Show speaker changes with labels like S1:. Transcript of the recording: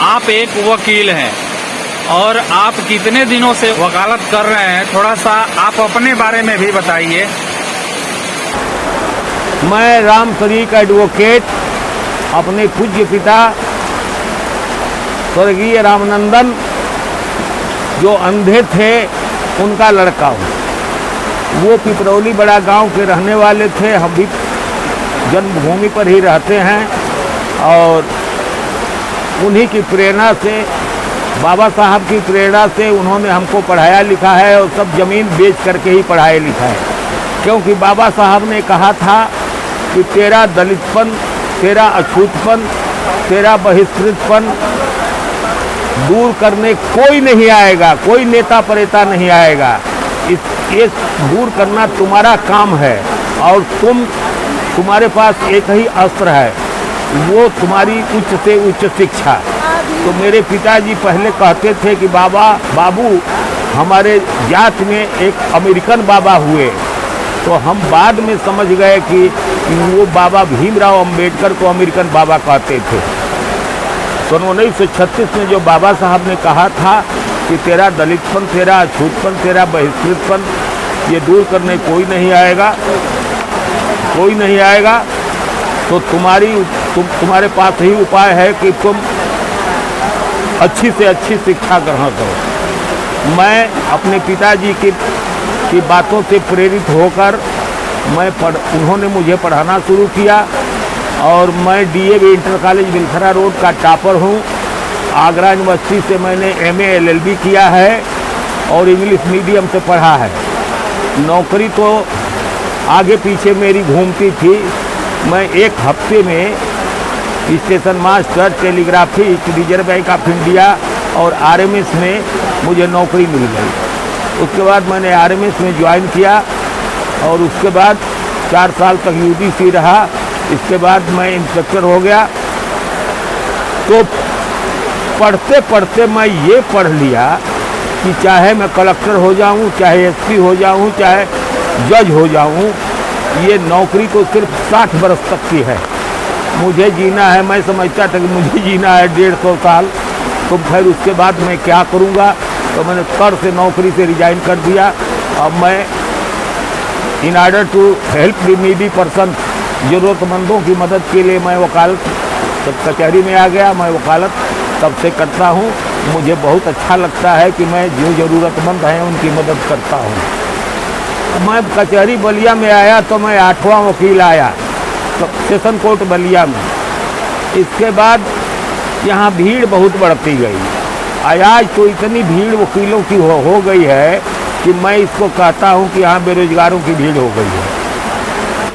S1: आप एक वकील हैं और आप कितने दिनों से वकालत कर रहे हैं, थोड़ा सा आप अपने बारे में भी बताइए।
S2: मैं राम तरीक एडवोकेट अपने पूज्य पिता स्वर्गीय रामनंदन जो अंधे थे उनका लड़का हूँ। वो पिपरौली बड़ा गांव के रहने वाले थे, हम भी जन्मभूमि पर ही रहते हैं और उन्हीं की प्रेरणा से, बाबा साहब की प्रेरणा से उन्होंने हमको पढ़ाया लिखा है और सब ज़मीन बेच करके ही पढ़ाया लिखा है। क्योंकि बाबा साहब ने कहा था कि तेरा दलितपन, तेरा अछूतपन, तेरा बहिष्कृतपन दूर करने कोई नहीं आएगा, कोई नेता परेता नहीं आएगा। ये दूर करना तुम्हारा काम है और तुम्हारे पास एक ही अस्त्र है, वो तुम्हारी उच्च से उच्च शिक्षा। तो मेरे पिताजी पहले कहते थे कि बाबू हमारे जात में एक अमेरिकन बाबा हुए, तो हम बाद में समझ गए कि वो बाबा भीमराव अंबेडकर को अमेरिकन बाबा कहते थे। सन 1936 में जो बाबा साहब ने कहा था कि तेरा दलितपन, तेरा अछूतपन, तेरा बहिष्कृतपन ये दूर करने कोई नहीं आएगा, कोई नहीं आएगा, तो तुम्हारे पास ही उपाय है कि तुम अच्छी से अच्छी शिक्षा ग्रहण करो। मैं अपने पिताजी की बातों से प्रेरित होकर उन्होंने मुझे पढ़ाना शुरू किया और मैं डीएवी इंटर कॉलेज बिलखरा रोड का टॉपर हूँ। आगरा यूनिवर्सिटी से मैंने एमए एलएलबी किया है और इंग्लिश मीडियम से पढ़ा है। नौकरी तो आगे पीछे मेरी घूमती थी। मैं एक हफ्ते में station master, telegraphist, reserve bank of India और आरएमएस में मुझे नौकरी मिल गई। उसके बाद मैंने आरएमएस में ज्वाइन किया और उसके बाद 4 साल तक यूडीसी रहा। इसके बाद मैं इंस्पेक्टर हो गया। तो पढ़ते पढ़ते मैं ये पढ़ लिया कि चाहे मैं कलेक्टर हो जाऊं, चाहे एसपी हो जाऊं, चाहे जज हो जाऊं, ये नौकरी तो सिर्फ 60 बरस तक की है। मुझे जीना है, मैं समझता था कि मुझे जीना है 150 साल, तो फिर उसके बाद मैं क्या करूंगा। तो मैंने कर से नौकरी से रिजाइन कर दिया। अब मैं in order to help the needy person, ज़रूरतमंदों की मदद के लिए मैं वकालत कचहरी में आ गया। मैं वकालत तब से करता हूँ। मुझे बहुत अच्छा लगता है कि मैं जो ज़रूरतमंद हैं उनकी मदद करता हूँ। मैं कचहरी बलिया में आया तो मैं 8वां वकील आया सेशन कोर्ट बलिया में। इसके बाद यहाँ भीड़ बहुत बढ़ती गई। आज तो इतनी भीड़ वकीलों की हो गई है कि मैं इसको कहता हूँ कि यहाँ बेरोजगारों की भीड़ हो गई है।